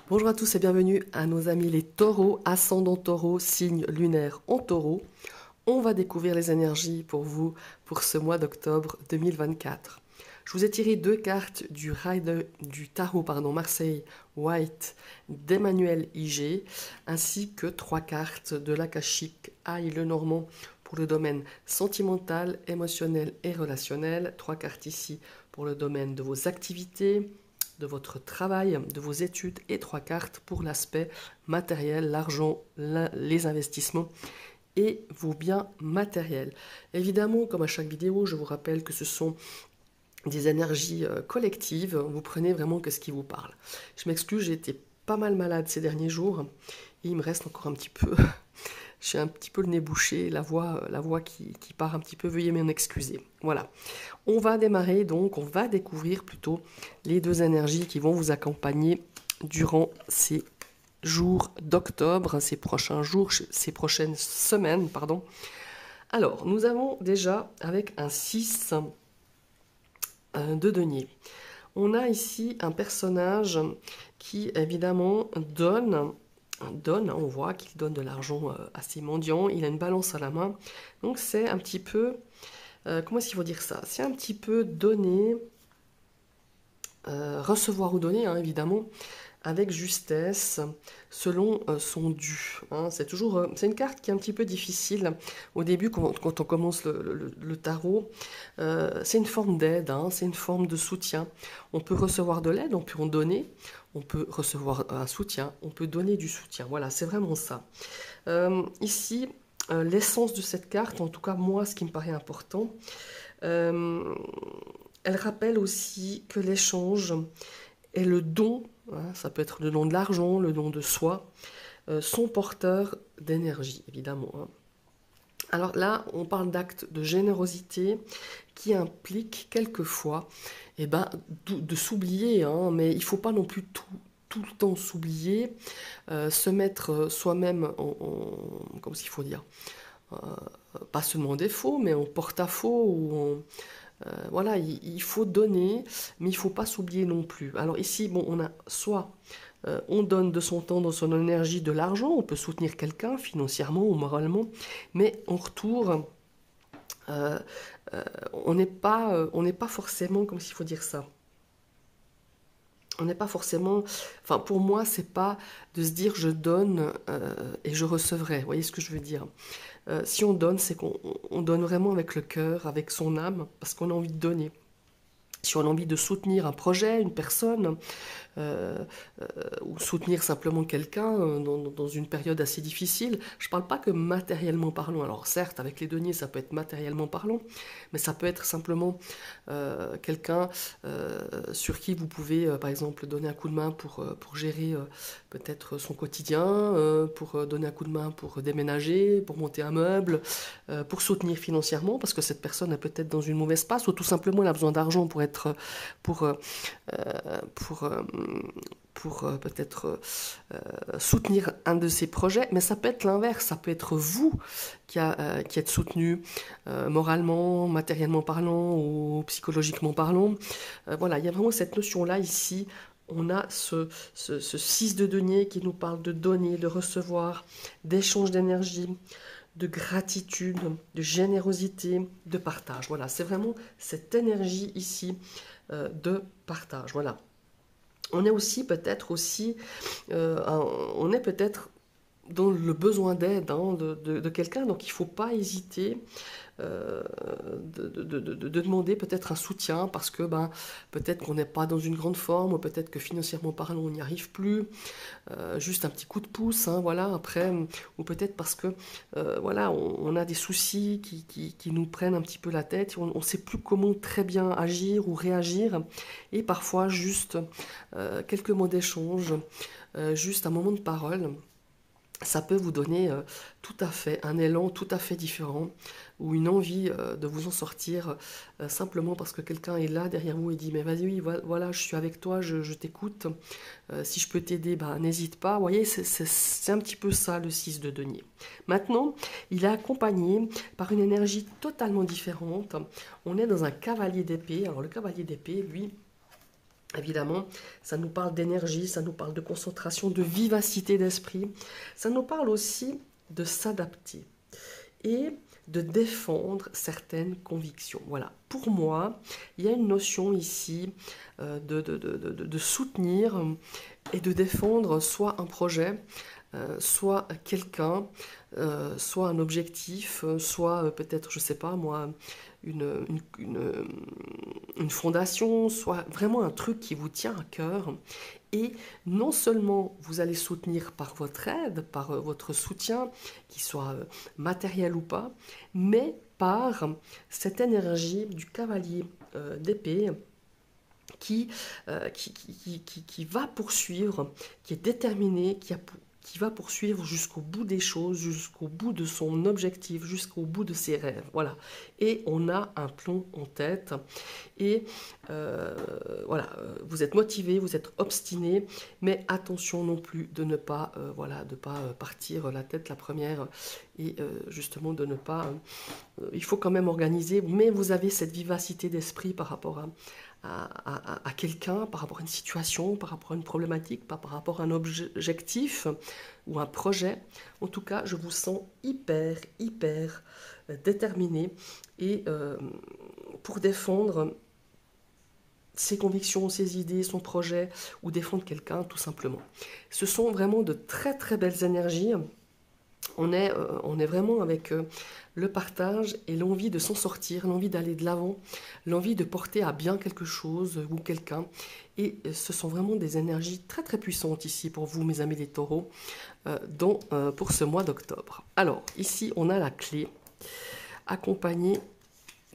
Bonjour à tous et bienvenue à nos amis les taureaux, ascendant taureau, signe lunaire en taureau. On va découvrir les énergies pour vous pour ce mois d'octobre 2024. Je vous ai tiré deux cartes du tarot Marseille White d'Emmanuel IG, ainsi que trois cartes de l'Akashique Aïe le Normand pour le domaine sentimental, émotionnel et relationnel. Trois cartes ici pour le domaine de vos activités, de votre travail, de vos études et trois cartes pour l'aspect matériel, l'argent, les investissements et vos biens matériels. Évidemment, comme à chaque vidéo, je vous rappelle que ce sont des énergies collectives. Vous prenez vraiment que ce qui vous parle. Je m'excuse, j'ai été pas mal malade ces derniers jours et il me reste encore un petit peu. J'ai un petit peu le nez bouché, la voix qui part un petit peu, veuillez m'en excuser. Voilà. On va démarrer donc, on va découvrir plutôt les deux énergies qui vont vous accompagner durant ces jours d'octobre, ces prochains jours, ces prochaines semaines, pardon. Alors, nous avons déjà avec un 6 de denier. On a ici un personnage qui évidemment donne, on voit qu'il donne de l'argent assez mendiant, il a une balance à la main, donc c'est un petit peu, comment est-ce qu'il faut dire ça? C'est un petit peu donner, recevoir ou donner, hein, évidemment, avec justesse, selon son dû. Hein. C'est une carte qui est un petit peu difficile au début quand on commence le tarot. C'est une forme d'aide, hein, c'est une forme de soutien. On peut recevoir de l'aide, on peut en donner, on peut recevoir un soutien, on peut donner du soutien. Voilà, c'est vraiment ça. Ici, l'essence de cette carte, en tout cas moi, ce qui me paraît important, elle rappelle aussi que l'échange et le don, hein, ça peut être le don de l'argent, le don de soi, sont porteurs d'énergie, évidemment. Hein. Alors là, on parle d'actes de générosité qui impliquent quelquefois de s'oublier, hein, mais il ne faut pas non plus tout le temps s'oublier, se mettre soi-même comme s'il faut dire, pas seulement en défaut, mais en porte-à-faux ou voilà, il faut donner, mais il ne faut pas s'oublier non plus. Alors ici, bon, on a soit on donne de son temps, de son énergie, de l'argent, on peut soutenir quelqu'un financièrement ou moralement, mais en retour, euh, on n'est pas forcément, comme s'il faut dire ça. On n'est pas forcément, enfin pour moi, c'est pas de se dire je donne et je recevrai. Vous voyez ce que je veux dire? Si on donne, c'est qu'on donne vraiment avec le cœur, avec son âme, parce qu'on a envie de donner. Si on a envie de soutenir un projet, une personne, euh, ou soutenir simplement quelqu'un dans une période assez difficile. Je ne parle pas que matériellement parlant. Alors certes, avec les deniers, ça peut être matériellement parlant, mais ça peut être simplement quelqu'un sur qui vous pouvez, par exemple, donner un coup de main pour gérer peut-être son quotidien, pour donner un coup de main pour déménager, pour monter un meuble, pour soutenir financièrement, parce que cette personne est peut-être dans une mauvaise passe, ou tout simplement elle a besoin d'argent pour, euh, pour, euh, pour peut-être soutenir un de ses projets, mais ça peut être l'inverse, ça peut être vous qui êtes soutenu moralement, matériellement parlant ou psychologiquement parlant. Voilà, il y a vraiment cette notion-là ici. On a ce 6 de denier qui nous parle de donner, de recevoir, d'échange d'énergie, de gratitude, de générosité, de partage. Voilà, c'est vraiment cette énergie ici de partage. Voilà. On est aussi peut-être on est peut-être dans le besoin d'aide hein, de quelqu'un, donc il ne faut pas hésiter de demander peut-être un soutien parce que peut-être qu'on n'est pas dans une grande forme, ou peut-être que financièrement parlant on n'y arrive plus, juste un petit coup de pouce, hein, voilà, après, ou peut-être parce que voilà, on a des soucis qui nous prennent un petit peu la tête, on ne sait plus comment très bien agir ou réagir, et parfois juste quelques mots d'échange, juste un moment de parole, ça peut vous donner tout à fait un élan tout à fait différent ou une envie de vous en sortir simplement parce que quelqu'un est là derrière vous et dit mais vas-y oui, voilà je suis avec toi, je t'écoute, si je peux t'aider n'hésite pas. Vous voyez c'est un petit peu ça le 6 de denier. Maintenant il est accompagné par une énergie totalement différente. On est dans un cavalier d'épée. Alors le cavalier d'épée lui Évidemment, ça nous parle d'énergie, ça nous parle de concentration, de vivacité d'esprit. Ça nous parle aussi de s'adapter et de défendre certaines convictions. Voilà, pour moi, il y a une notion ici de soutenir et de défendre soit un projet, soit quelqu'un, soit un objectif, soit peut-être, je ne sais pas moi, une, une, une, une fondation, soit vraiment un truc qui vous tient à cœur. Et non seulement vous allez soutenir par votre aide, par votre soutien, qu'il soit matériel ou pas, mais par cette énergie du cavalier d'épée qui va poursuivre, qui est déterminé, qui va poursuivre jusqu'au bout des choses, jusqu'au bout de son objectif, jusqu'au bout de ses rêves. Voilà. Et on a un plan en tête. Et voilà, vous êtes motivé, vous êtes obstiné, mais attention non plus de ne pas, voilà, de pas partir la tête la première et justement de ne pas. Il faut quand même organiser, mais vous avez cette vivacité d'esprit par rapport à quelqu'un, par rapport à une situation, par rapport à une problématique, par rapport à un objectif ou un projet. En tout cas, je vous sens hyper déterminé et pour défendre ses convictions, ses idées, son projet ou défendre quelqu'un tout simplement. Ce sont vraiment de très belles énergies. On est vraiment avec le partage et l'envie de s'en sortir, l'envie d'aller de l'avant, l'envie de porter à bien quelque chose ou quelqu'un. Et ce sont vraiment des énergies très puissantes ici pour vous, mes amis les taureaux, pour ce mois d'octobre. Alors, ici, on a la clé accompagnée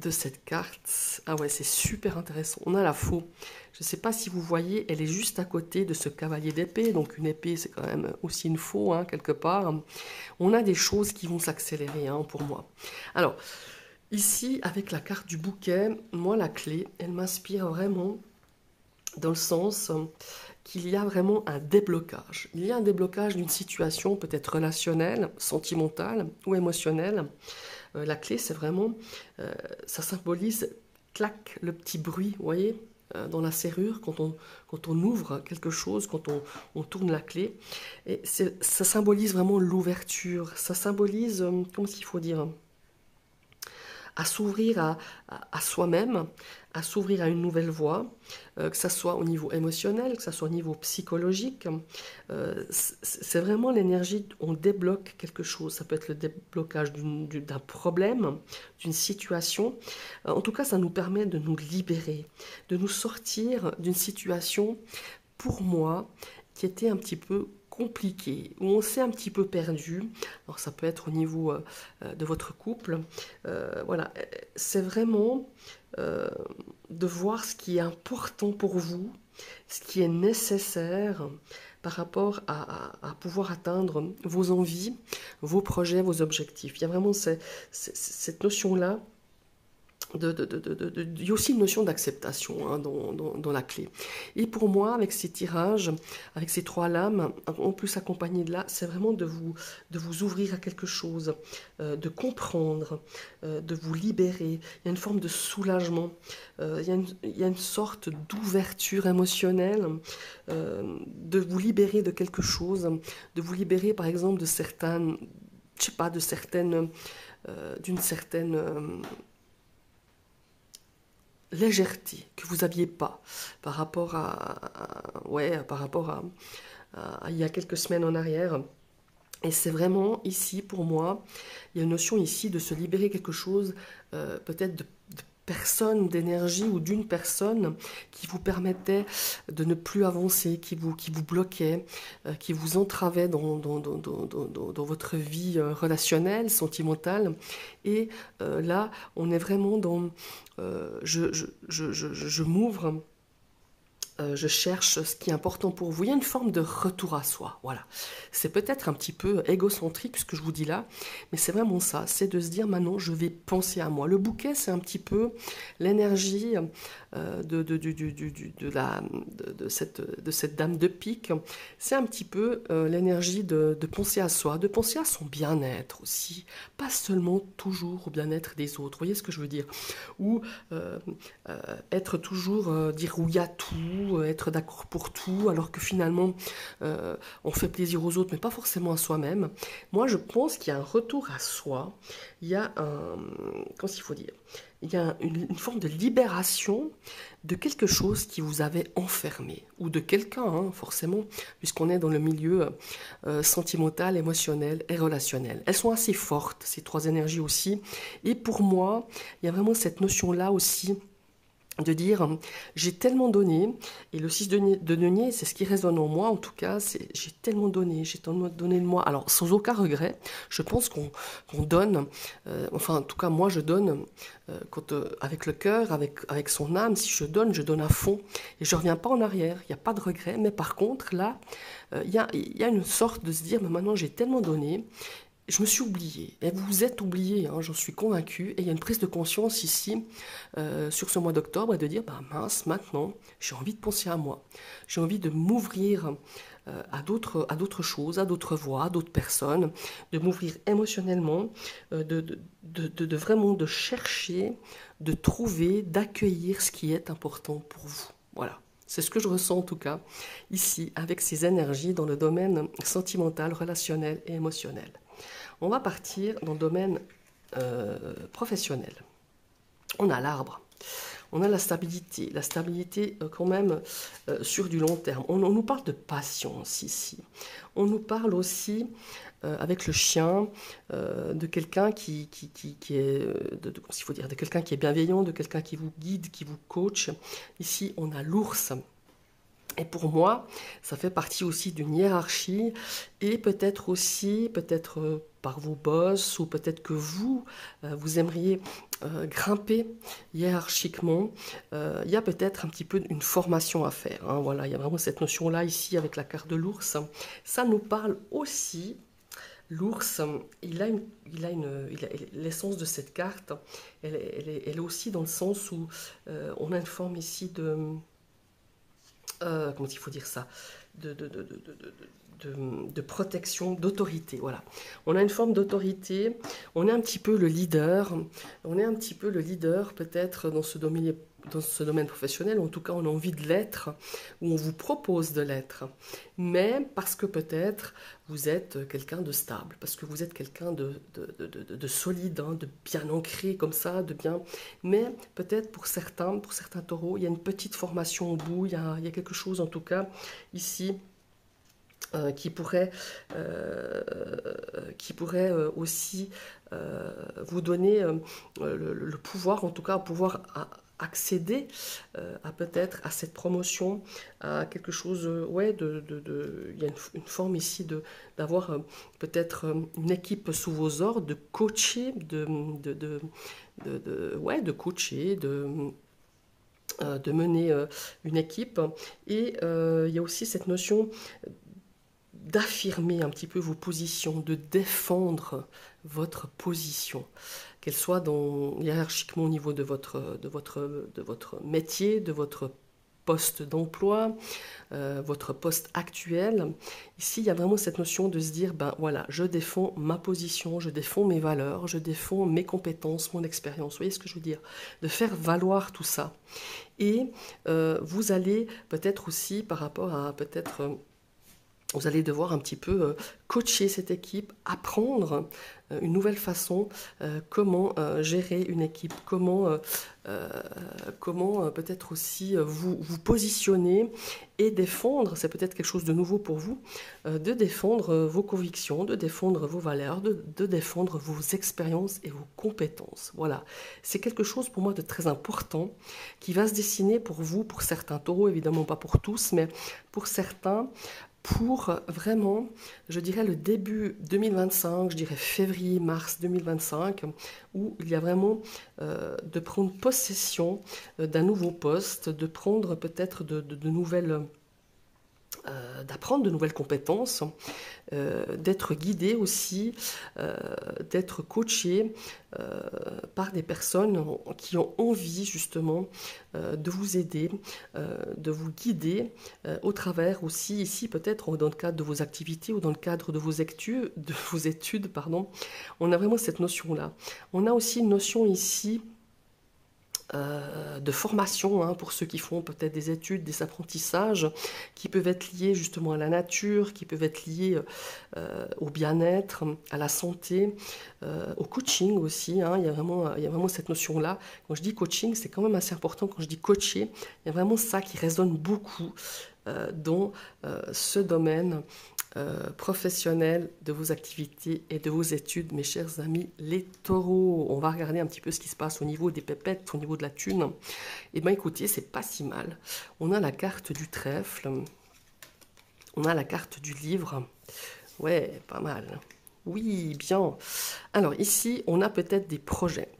de cette carte. Ah ouais, c'est super intéressant. On a la faux. Je ne sais pas si vous voyez, elle est juste à côté de ce cavalier d'épée. Donc une épée, c'est quand même aussi une faux, hein, quelque part. On a des choses qui vont s'accélérer, hein, pour moi. Alors, ici, avec la carte du bouquet, moi, la clé, elle m'inspire vraiment dans le sens qu'il y a vraiment un déblocage. Il y a un déblocage d'une situation peut-être relationnelle, sentimentale ou émotionnelle. La clé, c'est vraiment, ça symbolise, clac, le petit bruit, vous voyez, dans la serrure, quand on ouvre quelque chose, quand on tourne la clé. Et ça symbolise vraiment l'ouverture, ça symbolise, comment est-ce qu'il faut dire, à s'ouvrir à soi-même, à s'ouvrir à une nouvelle voie, que ce soit au niveau émotionnel, que ce soit au niveau psychologique. C'est vraiment l'énergie, on débloque quelque chose. Ça peut être le déblocage d'un problème, d'une situation. En tout cas, ça nous permet de nous libérer, de nous sortir d'une situation, pour moi, qui était un petit peu compliqué, où on s'est un petit peu perdu. Alors ça peut être au niveau de votre couple. Voilà, c'est vraiment de voir ce qui est important pour vous, ce qui est nécessaire par rapport à pouvoir atteindre vos envies, vos projets, vos objectifs. Il y a vraiment cette notion-là. Il y a aussi une notion d'acceptation, hein, dans la clé. Et pour moi, avec ces tirages, avec ces 3 lames, en plus accompagnées de là, c'est vraiment de vous ouvrir à quelque chose, de comprendre, de vous libérer. Il y a une forme de soulagement, il y a une sorte d'ouverture émotionnelle, de vous libérer de quelque chose, de vous libérer par exemple de certaines, je sais pas, d'une certaine légèreté que vous n'aviez pas par rapport à il y a quelques semaines en arrière. Et c'est vraiment ici, pour moi, il y a une notion ici de se libérer quelque chose, peut-être de personne, d'énergie ou d'une personne qui vous permettait de ne plus avancer, qui vous bloquait, qui vous entravait dans votre vie relationnelle, sentimentale. Et là, on est vraiment dans... je m'ouvre, je cherche ce qui est important pour vous. Il y a une forme de retour à soi, voilà. C'est peut-être un petit peu égocentrique ce que je vous dis là, mais c'est vraiment ça, c'est de se dire maintenant je vais penser à moi. Le bouquet, c'est un petit peu l'énergie de cette dame de pique. C'est un petit peu l'énergie de penser à soi, de penser à son bien-être aussi, pas seulement toujours au bien-être des autres, vous voyez ce que je veux dire? Ou être toujours, dire oui à tout, tout, être d'accord pour tout, alors que finalement, on fait plaisir aux autres, mais pas forcément à soi-même. Moi, je pense qu'il y a un retour à soi, il y a un, comment il faut dire, il y a une forme de libération de quelque chose qui vous avait enfermé, ou de quelqu'un, hein, forcément, puisqu'on est dans le milieu sentimental, émotionnel et relationnel. Elles sont assez fortes, ces trois énergies aussi, et pour moi, il y a vraiment cette notion-là aussi de dire j'ai tellement donné, et le 6 de denier, c'est ce qui résonne en moi en tout cas, c'est j'ai tellement donné de moi, alors sans aucun regret. Je pense qu'on donne, enfin en tout cas moi je donne avec le cœur, avec son âme. Si je donne à fond et je reviens pas en arrière, il n'y a pas de regret. Mais par contre là, il y a une sorte de se dire mais maintenant j'ai tellement donné, je me suis oubliée, et vous vous êtes oublié, hein, j'en suis convaincue, et il y a une prise de conscience ici, sur ce mois d'octobre, de dire, bah mince, maintenant, j'ai envie de penser à moi, j'ai envie de m'ouvrir à d'autres choses, à d'autres voies, à d'autres personnes, de m'ouvrir émotionnellement, de vraiment de chercher, de trouver, d'accueillir ce qui est important pour vous. Voilà. C'est ce que je ressens en tout cas ici, avec ces énergies dans le domaine sentimental, relationnel et émotionnel. On va partir dans le domaine professionnel. On a l'arbre, on a la stabilité quand même sur du long terme. On nous parle de patience ici. On nous parle aussi, avec le chien, de quelqu'un qui est, il faut dire, de quelqu'un qui est bienveillant, de quelqu'un qui vous guide, qui vous coach. Ici, on a l'ours. Et pour moi, ça fait partie aussi d'une hiérarchie, et peut-être aussi, peut-être par vos boss, ou peut-être que vous, vous aimeriez grimper hiérarchiquement. Il y a peut-être un petit peu une formation à faire, hein, voilà, il y a vraiment cette notion-là ici avec la carte de l'ours. Ça nous parle aussi, l'ours, l'essence de cette carte, elle est aussi dans le sens où on a une forme ici de... comment il faut dire ça, de protection, d'autorité, voilà. On a une forme d'autorité, on est un petit peu le leader, peut-être dans ce domaine professionnel, ou en tout cas on a envie de l'être, ou on vous propose de l'être, mais parce que peut-être vous êtes quelqu'un de stable, parce que vous êtes quelqu'un de solide, hein, de bien ancré comme ça, de bien, mais peut-être pour certains taureaux, il y a une petite formation au bout, il y a quelque chose en tout cas ici, qui pourrait aussi vous donner le pouvoir, en tout cas pouvoir accéder à peut-être à cette promotion, à quelque chose, ouais, il y a une forme ici d'avoir peut-être une équipe sous vos ordres, de coacher, ouais, de coacher, de mener une équipe. Et il y a aussi cette notion d'affirmer un petit peu vos positions, de défendre votre position, qu'elle soit hiérarchiquement au niveau de votre métier, de votre poste d'emploi, votre poste actuel. Ici, il y a vraiment cette notion de se dire, ben voilà, je défends ma position, je défends mes valeurs, je défends mes compétences, mon expérience. Vous voyez ce que je veux dire? De faire valoir tout ça. Et vous allez peut-être aussi, par rapport à peut-être... vous allez devoir un petit peu coacher cette équipe, apprendre une nouvelle façon, comment gérer une équipe, comment peut-être aussi vous positionner et défendre, c'est peut-être quelque chose de nouveau pour vous, de défendre vos convictions, de défendre vos valeurs, de défendre vos expériences et vos compétences. Voilà, c'est quelque chose pour moi de très important qui va se dessiner pour vous, pour certains taureaux, évidemment pas pour tous, mais pour certains, pour vraiment, je dirais le début 2025, je dirais février-mars 2025, où il y a vraiment de prendre possession d'un nouveau poste, de prendre peut-être de nouvelles... d'apprendre de nouvelles compétences, d'être guidé aussi, d'être coaché par des personnes qui ont envie justement de vous aider, de vous guider au travers aussi ici peut-être dans le cadre de vos activités ou dans le cadre de vos études, pardon. On a vraiment cette notion-là. On a aussi une notion ici de formation, hein, pour ceux qui font peut-être des études, des apprentissages, qui peuvent être liés justement à la nature, qui peuvent être liés au bien-être, à la santé, au coaching aussi, hein. Il y a vraiment cette notion-là. Quand je dis coaching, c'est quand même assez important. Quand je dis coacher, il y a vraiment ça qui résonne beaucoup dans ce domaine professionnel de vos activités et de vos études, mes chers amis les taureaux. On va regarder un petit peu ce qui se passe au niveau des pépettes, au niveau de la thune. Et bien écoutez, c'est pas si mal. On a la carte du trèfle, on a la carte du livre. Ouais, pas mal. Oui, bien. Alors ici, on a peut-être des projets.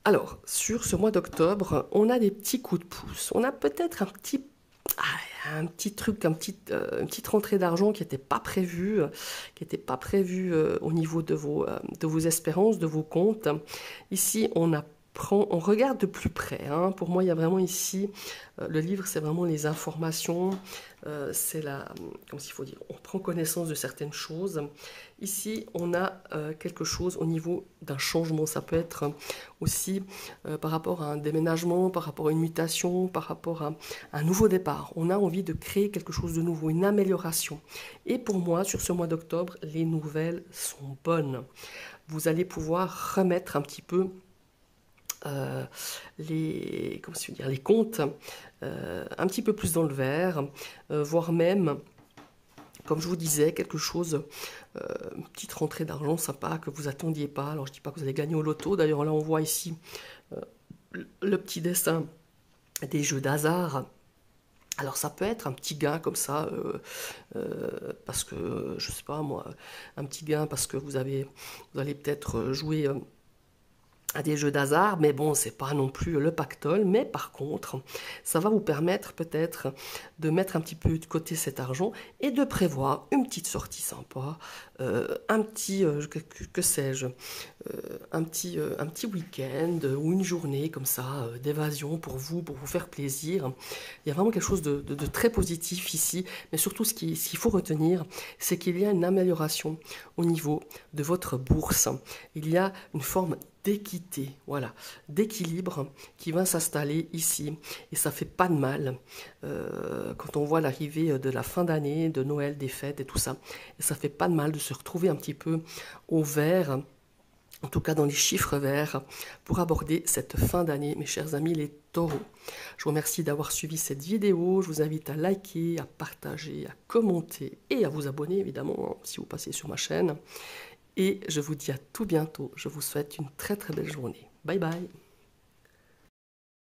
Alors, sur ce mois d'octobre, on a des petits coups de pouce. On a peut-être un petit truc, une petite rentrée d'argent qui n'était pas prévue, au niveau de vos espérances, de vos comptes. Ici, on regarde de plus près, hein. Pour moi, il y a vraiment ici, le livre, c'est vraiment les informations, comment s'il faut dire, on prend connaissance de certaines choses. Ici, on a quelque chose au niveau d'un changement. Ça peut être aussi par rapport à un déménagement, par rapport à une mutation, par rapport à un nouveau départ. On a envie de créer quelque chose de nouveau, une amélioration. Et pour moi, sur ce mois d'octobre, les nouvelles sont bonnes. Vous allez pouvoir remettre un petit peu les comptes un petit peu plus dans le vert, voire même, comme je vous disais, quelque chose, une petite rentrée d'argent sympa que vous attendiez pas. Alors je ne dis pas que vous allez gagner au loto, d'ailleurs là on voit ici le petit dessin des jeux d'hasard. Alors ça peut être un petit gain comme ça, parce que, je sais pas moi, un petit gain parce que vous allez peut-être jouer à des jeux d'hasard, mais bon, c'est pas non plus le pactole, mais par contre, ça va vous permettre peut-être de mettre un petit peu de côté cet argent et de prévoir une petite sortie sympa, un petit, que sais-je, un petit week-end ou une journée comme ça, d'évasion pour vous faire plaisir. Il y a vraiment quelque chose de très positif ici, mais surtout ce qu'il faut retenir, c'est qu'il y a une amélioration au niveau de votre bourse. Il y a une forme d'équité, voilà, d'équilibre qui va s'installer ici. Et ça fait pas de mal quand on voit l'arrivée de la fin d'année, de Noël, des fêtes et tout ça. Et ça fait pas de mal de se retrouver un petit peu au vert, en tout cas dans les chiffres verts, pour aborder cette fin d'année, mes chers amis les taureaux. Je vous remercie d'avoir suivi cette vidéo. Je vous invite à liker, à partager, à commenter et à vous abonner, évidemment, si vous passez sur ma chaîne. Et je vous dis à tout bientôt. Je vous souhaite une très très belle journée. Bye bye.